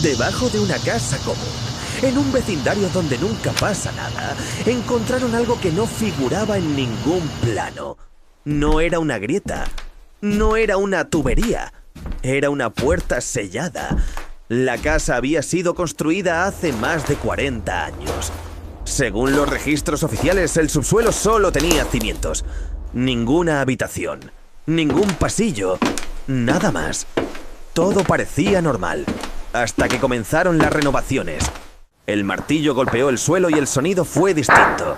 Debajo de una casa común, en un vecindario donde nunca pasa nada, encontraron algo que no figuraba en ningún plano. No era una grieta, no era una tubería, era una puerta sellada. La casa había sido construida hace más de 40 años. Según los registros oficiales, el subsuelo solo tenía cimientos. Ninguna habitación, ningún pasillo, nada más. Todo parecía normal, hasta que comenzaron las renovaciones. El martillo golpeó el suelo y el sonido fue distinto.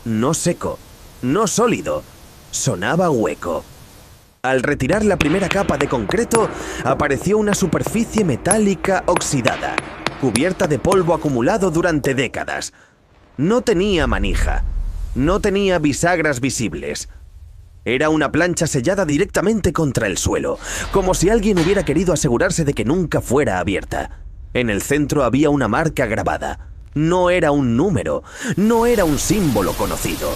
No seco, no sólido, sonaba hueco. Al retirar la primera capa de concreto, apareció una superficie metálica oxidada, cubierta de polvo acumulado durante décadas. No tenía manija, no tenía bisagras visibles. Era una plancha sellada directamente contra el suelo, como si alguien hubiera querido asegurarse de que nunca fuera abierta. En el centro había una marca grabada. No era un número, no era un símbolo conocido.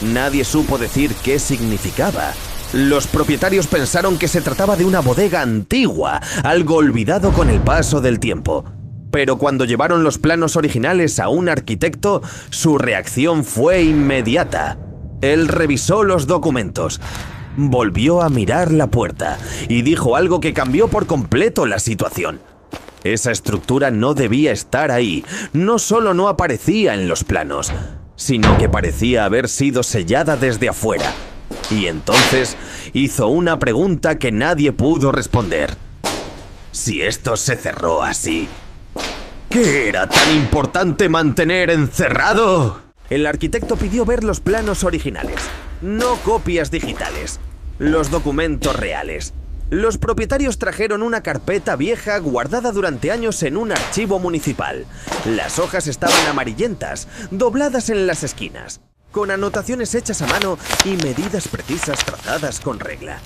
Nadie supo decir qué significaba. Los propietarios pensaron que se trataba de una bodega antigua, algo olvidado con el paso del tiempo. Pero cuando llevaron los planos originales a un arquitecto, su reacción fue inmediata. Él revisó los documentos, volvió a mirar la puerta y dijo algo que cambió por completo la situación. Esa estructura no debía estar ahí. No solo no aparecía en los planos, sino que parecía haber sido sellada desde afuera. Y entonces hizo una pregunta que nadie pudo responder. Si esto se cerró así, ¿qué era tan importante mantener encerrado? El arquitecto pidió ver los planos originales, no copias digitales, los documentos reales. Los propietarios trajeron una carpeta vieja guardada durante años en un archivo municipal. Las hojas estaban amarillentas, dobladas en las esquinas, con anotaciones hechas a mano y medidas precisas trazadas con regla.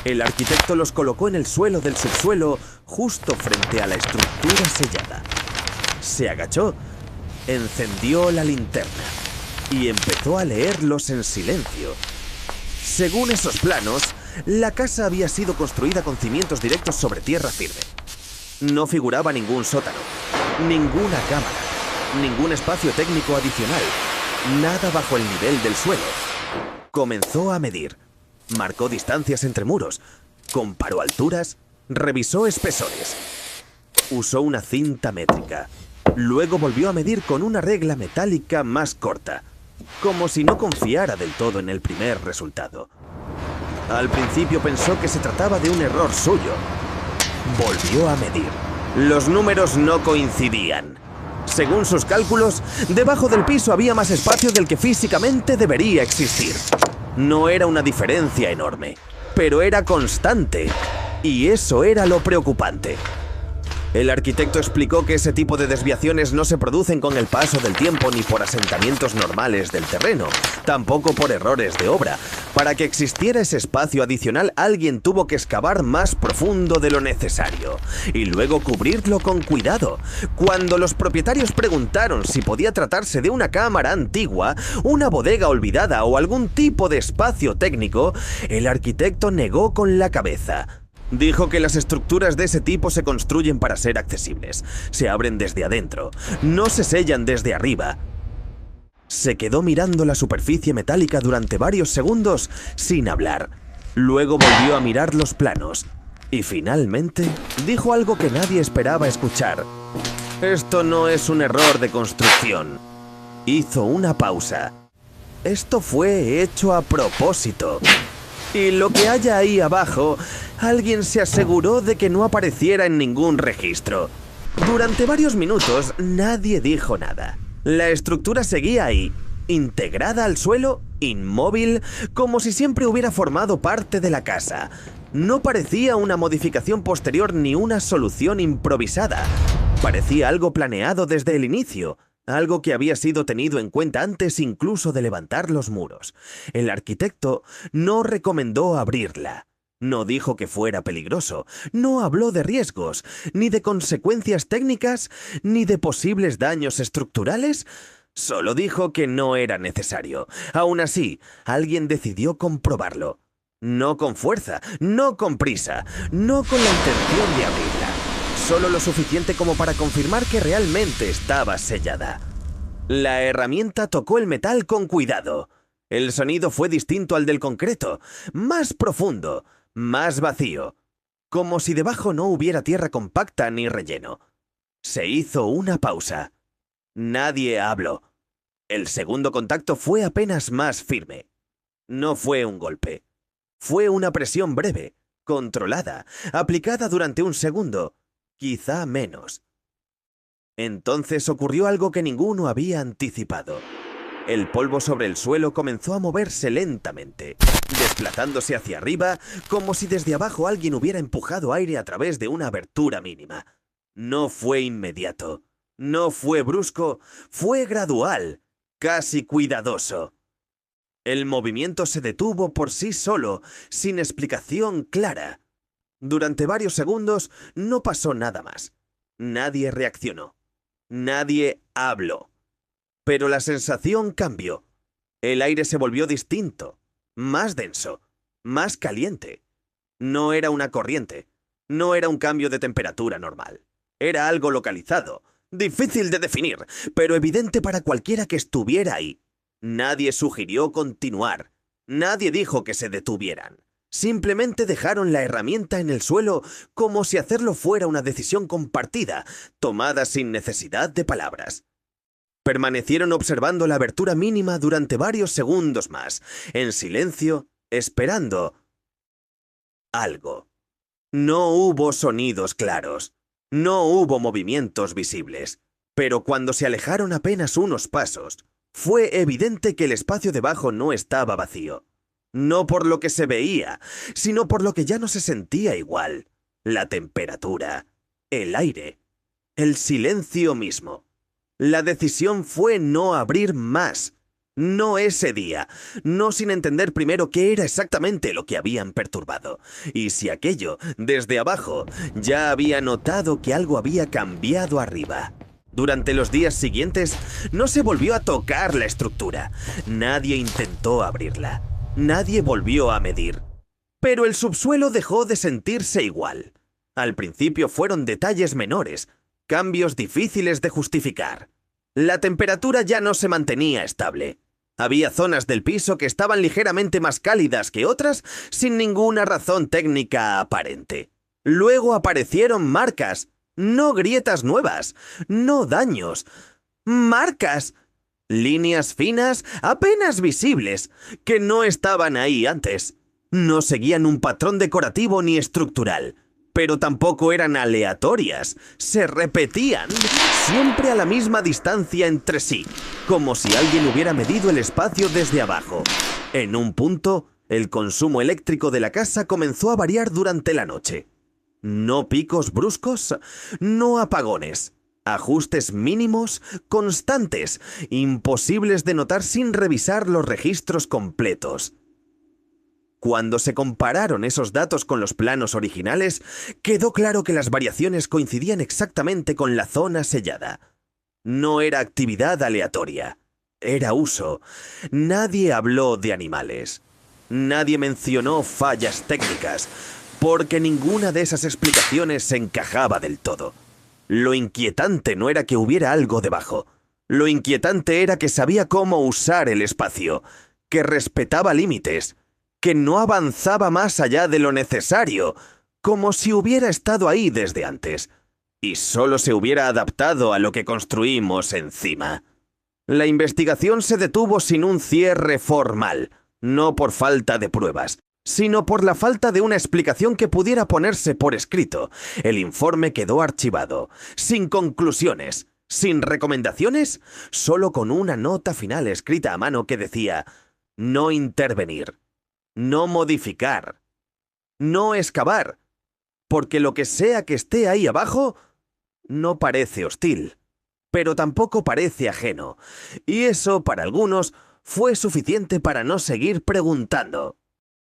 El arquitecto los colocó en el suelo del subsuelo, justo frente a la estructura sellada. Se agachó, encendió la linterna y empezó a leerlos en silencio. Según esos planos, la casa había sido construida con cimientos directos sobre tierra firme. No figuraba ningún sótano, ninguna cámara, ningún espacio técnico adicional, nada bajo el nivel del suelo. Comenzó a medir, marcó distancias entre muros, comparó alturas, revisó espesores. Usó una cinta métrica. Luego volvió a medir con una regla metálica más corta, como si no confiara del todo en el primer resultado. Al principio pensó que se trataba de un error suyo. Volvió a medir. Los números no coincidían. Según sus cálculos, debajo del piso había más espacio del que físicamente debería existir. No era una diferencia enorme, pero era constante. Y eso era lo preocupante. El arquitecto explicó que ese tipo de desviaciones no se producen con el paso del tiempo ni por asentamientos normales del terreno, tampoco por errores de obra. Para que existiera ese espacio adicional, alguien tuvo que excavar más profundo de lo necesario y luego cubrirlo con cuidado. Cuando los propietarios preguntaron si podía tratarse de una cámara antigua, una bodega olvidada o algún tipo de espacio técnico, el arquitecto negó con la cabeza. Dijo que las estructuras de ese tipo se construyen para ser accesibles. Se abren desde adentro, no se sellan desde arriba. Se quedó mirando la superficie metálica durante varios segundos sin hablar. Luego volvió a mirar los planos. Y finalmente dijo algo que nadie esperaba escuchar. Esto no es un error de construcción. Hizo una pausa. Esto fue hecho a propósito. Y lo que haya ahí abajo, alguien se aseguró de que no apareciera en ningún registro. Durante varios minutos nadie dijo nada. La estructura seguía ahí, integrada al suelo, inmóvil, como si siempre hubiera formado parte de la casa. No parecía una modificación posterior ni una solución improvisada. Parecía algo planeado desde el inicio. Algo que había sido tenido en cuenta antes incluso de levantar los muros. El arquitecto no recomendó abrirla. No dijo que fuera peligroso. No habló de riesgos, ni de consecuencias técnicas, ni de posibles daños estructurales. Solo dijo que no era necesario. Aún así, alguien decidió comprobarlo. No con fuerza, no con prisa, no con la intención de abrirla. Solo lo suficiente como para confirmar que realmente estaba sellada. La herramienta tocó el metal con cuidado. El sonido fue distinto al del concreto, más profundo, más vacío, como si debajo no hubiera tierra compacta ni relleno. Se hizo una pausa. Nadie habló. El segundo contacto fue apenas más firme. No fue un golpe. Fue una presión breve, controlada, aplicada durante un segundo, quizá menos. Entonces ocurrió algo que ninguno había anticipado. El polvo sobre el suelo comenzó a moverse lentamente, desplazándose hacia arriba como si desde abajo alguien hubiera empujado aire a través de una abertura mínima. No fue inmediato, no fue brusco, fue gradual, casi cuidadoso. El movimiento se detuvo por sí solo, sin explicación clara. Durante varios segundos no pasó nada más. Nadie reaccionó. Nadie habló. Pero la sensación cambió. El aire se volvió distinto, más denso, más caliente. No era una corriente, no era un cambio de temperatura normal. Era algo localizado, difícil de definir, pero evidente para cualquiera que estuviera ahí. Nadie sugirió continuar, nadie dijo que se detuvieran. Simplemente dejaron la herramienta en el suelo como si hacerlo fuera una decisión compartida, tomada sin necesidad de palabras. Permanecieron observando la abertura mínima durante varios segundos más, en silencio, esperando algo. No hubo sonidos claros, no hubo movimientos visibles, pero cuando se alejaron apenas unos pasos, fue evidente que el espacio debajo no estaba vacío. No por lo que se veía, sino por lo que ya no se sentía igual. La temperatura, el aire, el silencio mismo. La decisión fue no abrir más. No ese día, no sin entender primero qué era exactamente lo que habían perturbado. Y si aquello, desde abajo, ya había notado que algo había cambiado arriba. Durante los días siguientes, no se volvió a tocar la estructura. Nadie intentó abrirla. Nadie volvió a medir. Pero el subsuelo dejó de sentirse igual. Al principio fueron detalles menores, cambios difíciles de justificar. La temperatura ya no se mantenía estable. Había zonas del piso que estaban ligeramente más cálidas que otras sin ninguna razón técnica aparente. Luego aparecieron marcas, no grietas nuevas, no daños. ¡Marcas! Líneas finas, apenas visibles, que no estaban ahí antes. No seguían un patrón decorativo ni estructural, pero tampoco eran aleatorias. Se repetían, siempre a la misma distancia entre sí, como si alguien hubiera medido el espacio desde abajo. En un punto, el consumo eléctrico de la casa comenzó a variar durante la noche. No picos bruscos, no apagones. Ajustes mínimos, constantes, imposibles de notar sin revisar los registros completos. Cuando se compararon esos datos con los planos originales, quedó claro que las variaciones coincidían exactamente con la zona sellada. No era actividad aleatoria, era uso. Nadie habló de animales. Nadie mencionó fallas técnicas, porque ninguna de esas explicaciones se encajaba del todo. Lo inquietante no era que hubiera algo debajo. Lo inquietante era que sabía cómo usar el espacio, que respetaba límites, que no avanzaba más allá de lo necesario, como si hubiera estado ahí desde antes, y solo se hubiera adaptado a lo que construimos encima. La investigación se detuvo sin un cierre formal, no por falta de pruebas, sino por la falta de una explicación que pudiera ponerse por escrito. El informe quedó archivado, sin conclusiones, sin recomendaciones, solo con una nota final escrita a mano que decía: no intervenir, no modificar, no excavar, porque lo que sea que esté ahí abajo no parece hostil, pero tampoco parece ajeno, y eso para algunos fue suficiente para no seguir preguntando.